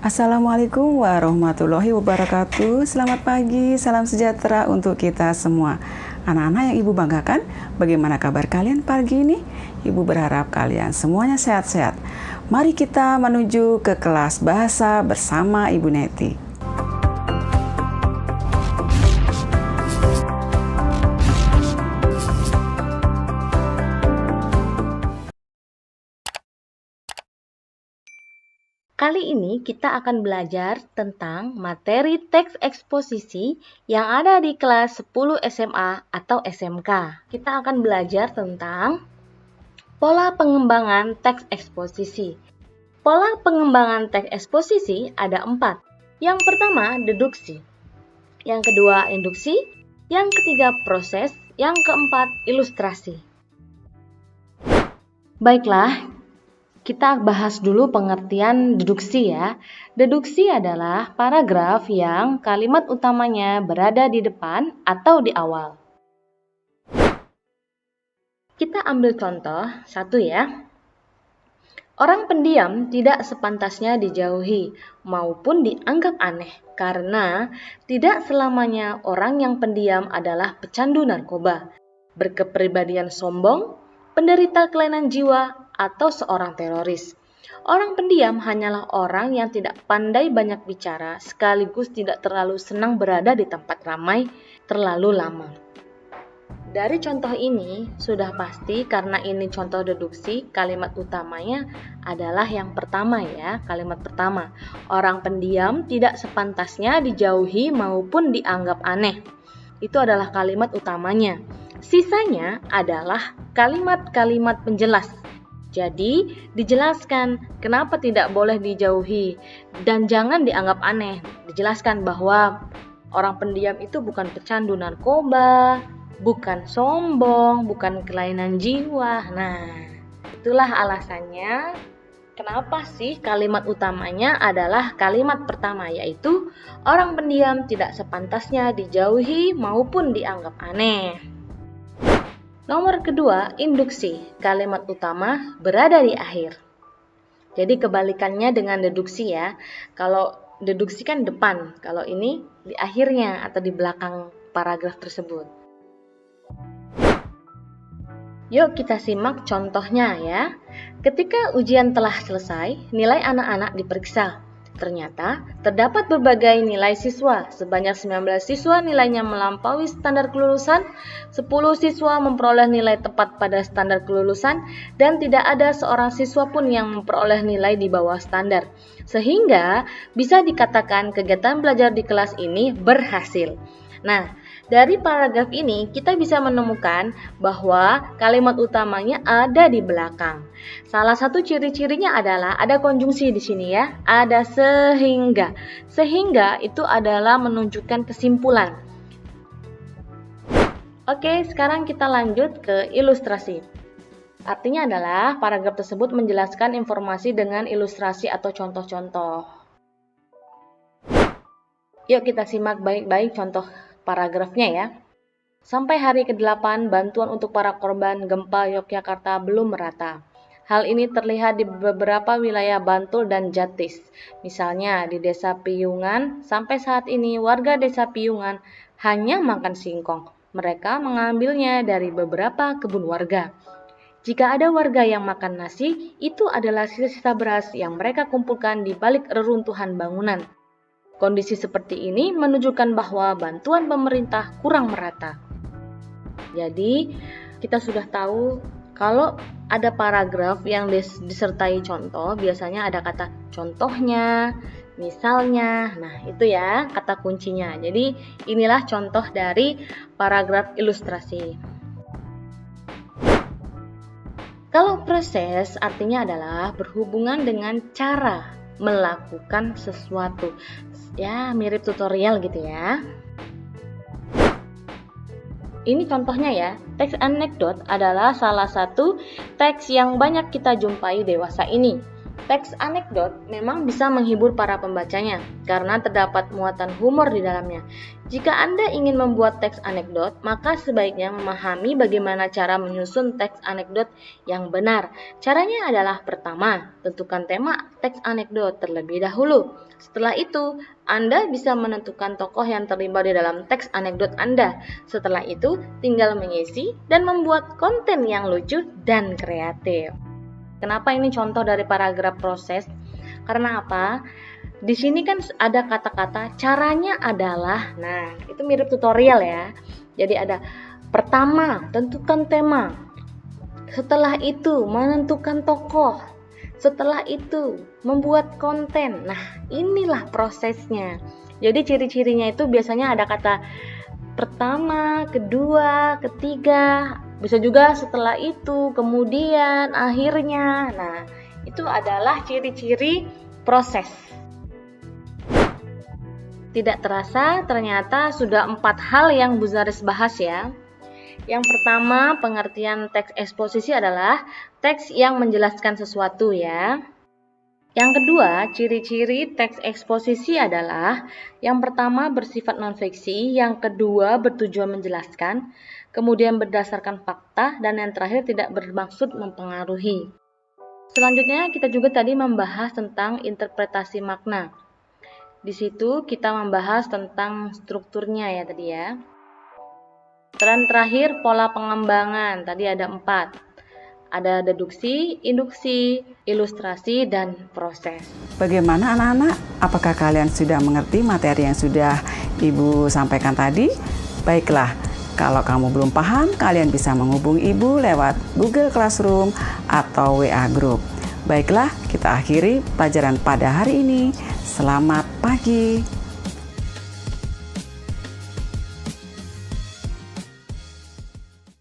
Assalamualaikum warahmatullahi wabarakatuh. Selamat pagi, salam sejahtera untuk kita semua. Anak-anak yang Ibu banggakan, bagaimana kabar kalian pagi ini? Ibu berharap kalian semuanya sehat-sehat. Mari kita menuju ke kelas bahasa bersama Ibu Neti. Kali ini kita akan belajar tentang materi teks eksposisi yang ada di kelas 10 SMA atau SMK. Kita akan belajar tentang pola pengembangan teks eksposisi. Pola pengembangan teks eksposisi ada 4. Yang pertama, deduksi. Yang kedua, induksi. Yang ketiga, proses. Yang keempat, ilustrasi. Baiklah, kita bahas dulu pengertian deduksi ya. Deduksi adalah paragraf yang kalimat utamanya berada di depan atau di awal. Kita ambil contoh satu ya. Orang pendiam tidak sepantasnya dijauhi maupun dianggap aneh karena tidak selamanya orang yang pendiam adalah pecandu narkoba, berkepribadian sombong, penderita kelainan jiwa, atau seorang teroris. Orang pendiam hanyalah orang yang tidak pandai banyak bicara sekaligus tidak terlalu senang berada di tempat ramai terlalu lama. Dari contoh ini sudah pasti karena ini contoh deduksi, kalimat utamanya adalah yang pertama ya, kalimat pertama. Orang pendiam tidak sepantasnya dijauhi maupun dianggap aneh. Itu adalah kalimat utamanya. Sisanya adalah kalimat-kalimat penjelas. Jadi, dijelaskan kenapa tidak boleh dijauhi dan jangan dianggap aneh. Dijelaskan bahwa orang pendiam itu bukan pecandu narkoba, bukan sombong, bukan kelainan jiwa. Nah, itulah alasannya kenapa sih kalimat utamanya adalah kalimat pertama, yaitu orang pendiam tidak sepantasnya dijauhi maupun dianggap aneh. Nomor kedua, induksi. Kalimat utama berada di akhir. Jadi kebalikannya dengan deduksi ya. Kalau deduksi kan depan, kalau ini di akhirnya atau di belakang paragraf tersebut. Yuk kita simak contohnya ya. Ketika ujian telah selesai, nilai anak-anak diperiksa. Ternyata terdapat berbagai nilai siswa, sebanyak 19 siswa nilainya melampaui standar kelulusan, 10 siswa memperoleh nilai tepat pada standar kelulusan, dan tidak ada seorang siswa pun yang memperoleh nilai di bawah standar. Sehingga bisa dikatakan kegiatan belajar di kelas ini berhasil. Nah, dari paragraf ini kita bisa menemukan bahwa kalimat utamanya ada di belakang. Salah satu ciri-cirinya adalah ada konjungsi di sini ya, ada sehingga. Sehingga itu adalah menunjukkan kesimpulan. Oke, sekarang kita lanjut ke ilustrasi. Artinya adalah paragraf tersebut menjelaskan informasi dengan ilustrasi atau contoh-contoh. Yuk kita simak baik-baik contoh paragrafnya ya. Sampai hari ke-8, bantuan untuk para korban gempa Yogyakarta belum merata. Hal ini terlihat di beberapa wilayah Bantul dan Jatis. Misalnya di Desa Piyungan, sampai saat ini warga Desa Piyungan hanya makan singkong. Mereka mengambilnya dari beberapa kebun warga. Jika ada warga yang makan nasi, itu adalah sisa-sisa beras yang mereka kumpulkan di balik reruntuhan bangunan. Kondisi seperti ini menunjukkan bahwa bantuan pemerintah kurang merata. Jadi, kita sudah tahu kalau ada paragraf yang disertai contoh, biasanya ada kata contohnya, misalnya. Nah, itu ya kata kuncinya. Jadi, inilah contoh dari paragraf ilustrasi. Kalau proses artinya adalah berhubungan dengan cara melakukan sesuatu. Ya, mirip tutorial gitu ya. Ini contohnya ya. Teks anekdot adalah salah satu teks yang banyak kita jumpai dewasa ini. Teks anekdot memang bisa menghibur para pembacanya karena terdapat muatan humor di dalamnya. Jika Anda ingin membuat teks anekdot, maka sebaiknya memahami bagaimana cara menyusun teks anekdot yang benar. Caranya adalah pertama, tentukan tema teks anekdot terlebih dahulu. Setelah itu, Anda bisa menentukan tokoh yang terlibat di dalam teks anekdot Anda. Setelah itu, tinggal mengisi dan membuat konten yang lucu dan kreatif. Kenapa ini contoh dari paragraf proses? Karena apa? Di sini kan ada kata-kata caranya adalah, nah itu mirip tutorial ya. Jadi ada pertama, tentukan tema. Setelah itu, menentukan tokoh. Setelah itu, membuat konten. Nah, inilah prosesnya. Jadi ciri-cirinya itu biasanya ada kata pertama, kedua, ketiga, bisa juga setelah itu, kemudian, akhirnya. Nah, itu adalah ciri-ciri proses. Tidak terasa, ternyata sudah 4 hal yang Bu Zaris bahas ya. Yang pertama, pengertian teks eksposisi adalah teks yang menjelaskan sesuatu ya. Yang kedua, ciri-ciri teks eksposisi adalah yang pertama bersifat non-fiksi, yang kedua bertujuan menjelaskan, kemudian berdasarkan fakta, dan yang terakhir tidak bermaksud mempengaruhi. Selanjutnya, kita juga tadi membahas tentang interpretasi makna. Di situ kita membahas tentang strukturnya ya tadi ya. Dan terakhir, pola pengembangan. Tadi ada 4. Ada deduksi, induksi, ilustrasi, dan proses. Bagaimana anak-anak? Apakah kalian sudah mengerti materi yang sudah Ibu sampaikan tadi? Baiklah, kalau kamu belum paham, kalian bisa menghubungi Ibu lewat Google Classroom atau WA Group. Baiklah, kita akhiri pelajaran pada hari ini. Selamat pagi.